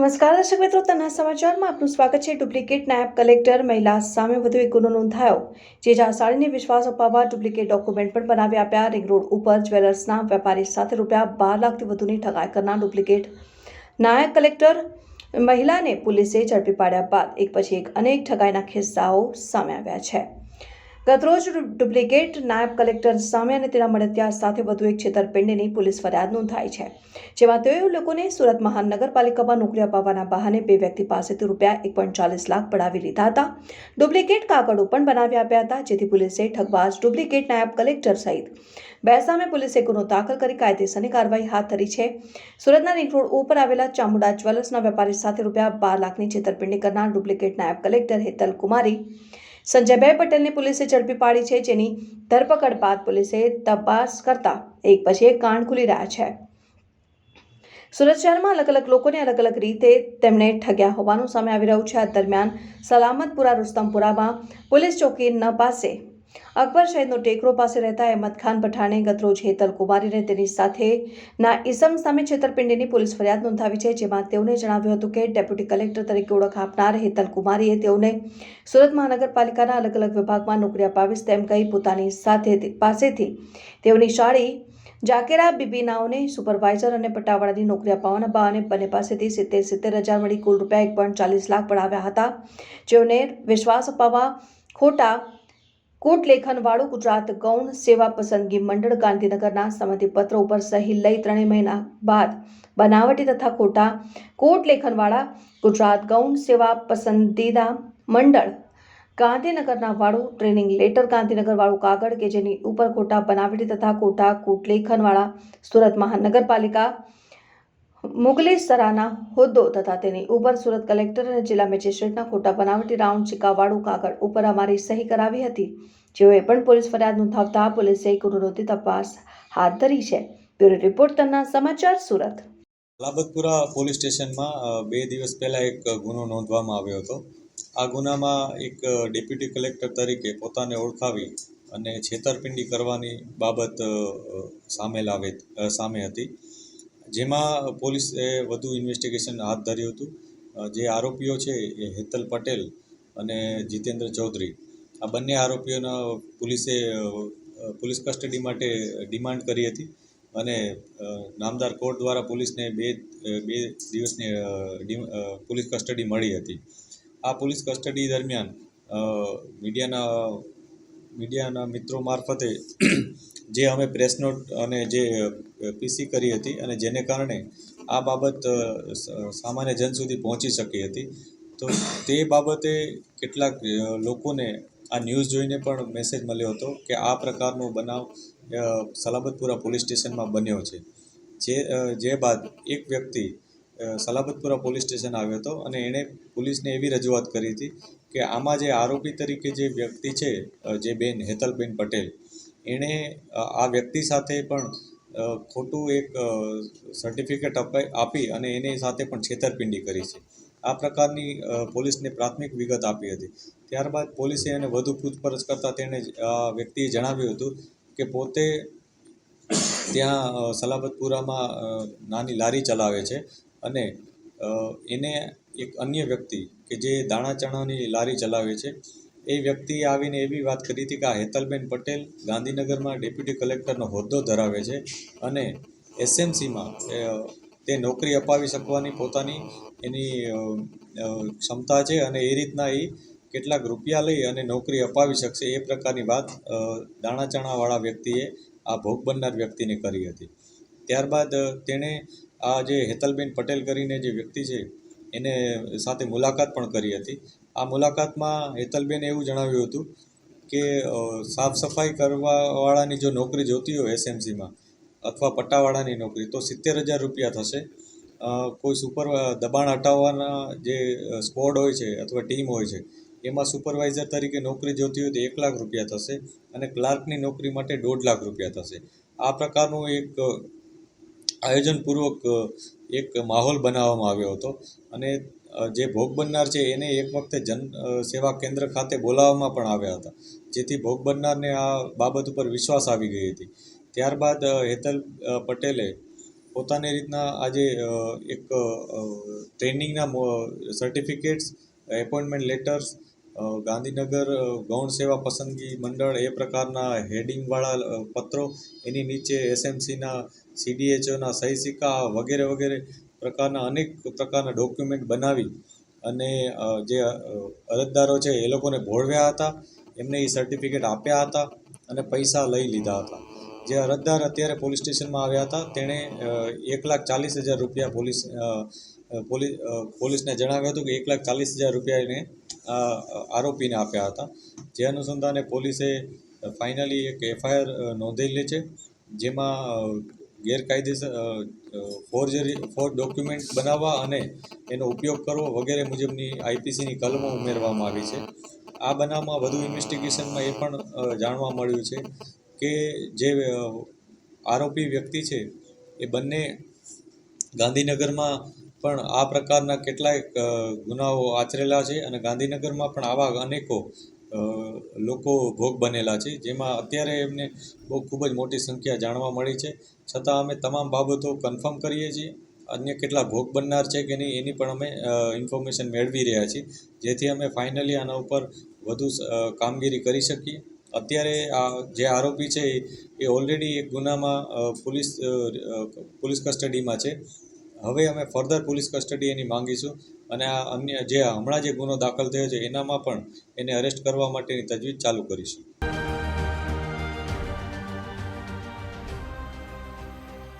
નમસ્કાર દર્શક મિત્રો, તના સમાચારમાં આપનું સ્વાગત છે। ડુપ્લિકેટ નાયબ કલેક્ટર મહિલા સામે વધુ એક ગુનો નોંધાયો। જે જાસાળીને વિશ્વાસ અપાવવા ડુપ્લિકેટ ડોક્યુમેન્ટ પણ બનાવી આપ્યા। રિંગ રોડ ઉપર જ્વેલર્સના વેપારી સાથે ₹12 લાખથી વધુની ઠગાઈ કરનાર ડુપ્લિકેટ નાયબ કલેક્ટર મહિલાને પોલીસે ઝડપી પાડ્યા બાદ એક પછી એક અનેક ઠગાઈના કિસ્સાઓ સામે આવ્યા છે। ગતરોજ ડુપ્લિકેટ નાયબ કલેક્ટર સામે અને તેના મળતિયા સાથે વધુ એક છેતરપિંડીની પોલીસ ફરિયાદ નોંધાઈ છે, જેમાં તેઓએ લોકોને સુરત મહાનગરપાલિકામાં નોકરી અપાવવાના બહાને બે વ્યક્તિ પાસેથી ₹1.40 લાખ પડાવી લીધા હતા। ડુપ્લિકેટ કાગળો પણ બનાવી આપ્યા હતા, જેથી પોલીસે ઠગબાજ ડુપ્લિકેટ નાયબ કલેક્ટર સહિત બે સામે પોલીસે ગુનો દાખલ કરી કાયદેસરની કાર્યવાહી હાથ ધરી છે। સુરતના રિંગ રોડ ઉપર આવેલા ચામુંડા જ્વેલર્સના વેપારી સાથે ₹12 લાખની છેતરપિંડી કરનાર ડુપ્લિકેટ નાયબ કલેક્ટર હેતલ કુમારી સંજયભાઈ પટેલને પોલીસે ઝડપી પાડી છે, જેની ધરપકડ બાદ પોલીસે તપાસ કરતા એક પછી એક કાંડ ખુલી રહ્યા છે। સુરત શહેરમાં અલગ અલગ લોકોને અલગ અલગ રીતે તેમણે ઠગ્યા હોવાનું સામે આવી રહ્યું છે। આ દરમિયાન સલામતપુરા રુસ્તમપુરામાં પોલીસ ચોકી પાસે અકબર શહીદનો ટેકરો પાસે રહેતા અહેમદ ખાન પઠાણે ગતરોજ હેતલ કુમારીને તેની સાથેના ઇસમ સામે છેતરપિંડીની પોલીસ ફરિયાદ નોંધાવી છે, જેમાં તેઓને જણાવ્યું હતું કે ડેપ્યુટી કલેક્ટર તરીકે ઓળખ આપનાર હેતલ કુમારીએ તેઓને સુરત મહાનગરપાલિકાના અલગ અલગ વિભાગમાં નોકરી અપાવીશ તેમ કહી પોતાની પાસેથી તેઓની શાળી જાકેરા બીબીનાઓને સુપરવાઇઝર અને પટ્ટાવાળાની નોકરી અપાવવાના બહાને બંને પાસેથી 70,000 મળી કુલ ₹1.40 લાખ પડાવ્યા હતા, જેઓને વિશ્વાસ અપાવવા ખોટા કોટલેખનવાળું ગુજરાત ગૌણ સેવા પસંદગી મંડળ ગાંધીનગરના સંમતિપત્ર ઉપર સહી લઈ 3 મહિના બાદ બનાવટી તથા ખોટા કોટલેખનવાળા ગુજરાત ગૌણ સેવા પસંદીદા મંડળ ગાંધીનગરના વાળું ટ્રેનિંગ લેટર ગાંધીનગર વાળું કાગળ કે જેની ઉપર ખોટા બનાવટી તથા ખોટા કોટલેખનવાળા સુરત મહાનગરપાલિકા મુગલીસરાના હોદ્દો તથા તેની ઉપર સુરત કલેક્ટર અને જિલ્લા મેજિસ્ટ્રેટના ખોટા બનાવટી રાઉન્ડ સિક્કાવાળું કાગળ ઉપર અમારી સહી કરાવી હતી, જેઓએ પણ પોલીસ ફરિયાદ નોંધાવતા પોલીસે ગુનો નોંધી તપાસ હાથ ધરી છે। બ્યુરો રિપોર્ટ તના સમાચાર સુરત। સલાબતપુરા પોલીસ સ્ટેશનમાં 2 દિવસ પહેલાં એક ગુનો નોંધવામાં આવ્યો હતો। આ ગુનામાં એક ડેપ્યુટી કલેક્ટર તરીકે પોતાને ઓળખાવી અને છેતરપિંડી કરવાની બાબત સામે હતી, જેમાં પોલીસે વધુ ઇન્વેસ્ટિગેશન હાથ ધર્યું હતું। જે આરોપીઓ છે એ હેતલ પટેલ અને જીતેન્દ્ર ચૌધરી, આ બંને આરોપીઓના પોલીસે પોલીસ કસ્ટડી માટે ડિમાન્ડ કરી હતી અને નામદાર કોર્ટ દ્વારા પોલીસને બે દિવસની પોલીસ કસ્ટડી મળી હતી। આ પોલીસ કસ્ટડી દરમિયાન મીડિયાના મિત્રો મારફતે જે અમે પ્રેસ નોટ અને જે પીસી કરી હતી અને જેને કારણે આ બાબત સામાન્ય જન સુધી પહોંચી શકી હતી, તો તે બાબતે કેટલાક લોકોને આ ન્યૂઝ જોઈને પણ મેસેજ મળ્યો હતો કે આ પ્રકારનો બનાવ સલાબતપુરા પોલીસ સ્ટેશનમાં બન્યો છે। જે બાદ એક વ્યક્તિ સલાબતપુરા પોલીસ સ્ટેશન આવ્યો હતો અને એણે પોલીસને એવી રજૂઆત કરી હતી કે આમાં જે આરોપી તરીકે જે વ્યક્તિ છે, જે બેન હેતલબેન પટેલ, એણે આ વ્યક્તિ સાથે પણ ખોટું એક સર્ટિફિકેટ આપી અને એની સાથે પણ છેતરપિંડી કરી છે। આ પ્રકારની પોલીસને પ્રાથમિક વિગત આપી હતી। ત્યારબાદ પોલીસે એને વધુ પૂછપરછ કરતાં તેણે આ વ્યક્તિએ જણાવ્યું હતું કે પોતે ત્યાં સલાબતપુરામાં નાની લારી ચલાવે છે અને એને એક અન્ય વ્યક્તિ કે જે દાણા ચણાની લારી ચલાવે છે, એ વ્યક્તિએ આવીને એવી વાત કરી હતી કે આ હેતલબેન પટેલ ગાંધીનગરમાં ડેપ્યુટી કલેક્ટરનો હોદ્દો ધરાવે છે અને એસએમસીમાં તે નોકરી અપાવી શકવાની પોતાની એની ક્ષમતા છે અને એ રીતના એ કેટલાક રૂપિયા લઈ અને નોકરી અપાવી શકશે, એ પ્રકારની વાત દાણા ચણાવાળા વ્યક્તિએ આ ભોગ બનનાર વ્યક્તિને કરી હતી। ત્યારબાદ તેણે આ જે હેતલબેન પટેલ કરીને જે વ્યક્તિ છે એને સાથે મુલાકાત પણ કરી હતી। આ મુલાકાતમાં હેતલબેને એવું જણાવ્યું હતું કે સાફ સફાઈ કરવાવાળાની જો નોકરી જોતી હોય એસએમસીમાં અથવા પટ્ટાવાળાની નોકરી તો ₹70,000 થશે। કોઈ દબાણ હટાવવાના જે સ્ક્વોડ હોય છે અથવા ટીમ હોય છે એમાં સુપરવાઇઝર તરીકે નોકરી જોતી હોય તો ₹1 લાખ થશે અને ક્લાર્કની નોકરી માટે ₹1.5 લાખ થશે। આ પ્રકારનું એક આયોજનપૂર્વક એક માહોલ બનાવવામાં આવ્યો હતો અને જે ભોગ બનનાર છે એને એક વખતે જન સેવા કેન્દ્ર ખાતે બોલાવવામાં પણ આવ્યા હતા, જેથી ભોગ બનનારને આ બાબત ઉપર વિશ્વાસ આવી ગઈ હતી। ત્યારબાદ હેતલ પટેલે પોતાની રીતના આજે એક ટ્રેનિંગના સર્ટિફિકેટ્સ, એપોઇન્ટમેન્ટ લેટર્સ, ગાંધીનગર ગૌણ સેવા પસંદગી મંડળ એ પ્રકારના હેડિંગવાળા પત્રો, એની નીચે એસએમસીના CDHOના સહી સિક્કા વગેરે વગેરે પ્રકારના અનેક પ્રકારના ડોક્યુમેન્ટ બનાવી અને જે અરજદારો છે એ લોકોને ભોળવ્યા હતા, એમને એ સર્ટિફિકેટ આપ્યા હતા અને પૈસા લઈ લીધા હતા. જે અરજદાર અત્યારે પોલીસ સ્ટેશનમાં આવ્યા હતા તેણે 1,40,000 રૂપિયા પોલીસને જણાવ્યું હતું કે 1,40,000 રૂપિયા એને આરોપીને આપ્યા હતા. જે અનુસંધાને પોલીસે ફાઇનલી એક FIR નોંધેલી છે, જેમાં ગેરકાયદેસર ફોર ડોક્યુમેન્ટ બનાવવા અને એનો ઉપયોગ કરવો વગેરે મુજબની IPCની કલમો ઉમેરવામાં આવી છે. આ બનાવમાં વધુ ઇન્વેસ્ટિગેશનમાં એ પણ જાણવા મળ્યું છે કે જે આરોપી વ્યક્તિ છે એ બંને ગાંધીનગરમાં પણ આ પ્રકારના કેટલાય ગુનાઓ આચરેલા છે અને ગાંધીનગરમાં પણ આવા અનેકો લોકો ભોગ બનેલા છે, જેમાં અત્યારે એમને ખૂબ જ મોટી સંખ્યા જાણવા મળી છે. છતાં અમે તમામ બાબતો કન્ફર્મ કરીએ છીએ. અન્ય કેટલા ભોગ બનનાર છે કે નહીં એની પણ અમે ઇન્ફોર્મેશન મેળવી રહ્યા છીએ, જેથી અમે ફાઇનલી આના ઉપર વધુ કામગીરી કરી શકીએ. અત્યારે આ જે આરોપી છે એ ઓલરેડી એક ગુનામાં પોલીસ કસ્ટડીમાં છે. હવે અમે ફર્ધર પોલીસ કસ્ટડી એની માંગીશું અને આ અન્ય જે હમણાં જે ગુનો દાખલ થયો છે એનામાં પણ એને અરેસ્ટ કરવા માટેની તજવીજ ચાલુ કરીશું.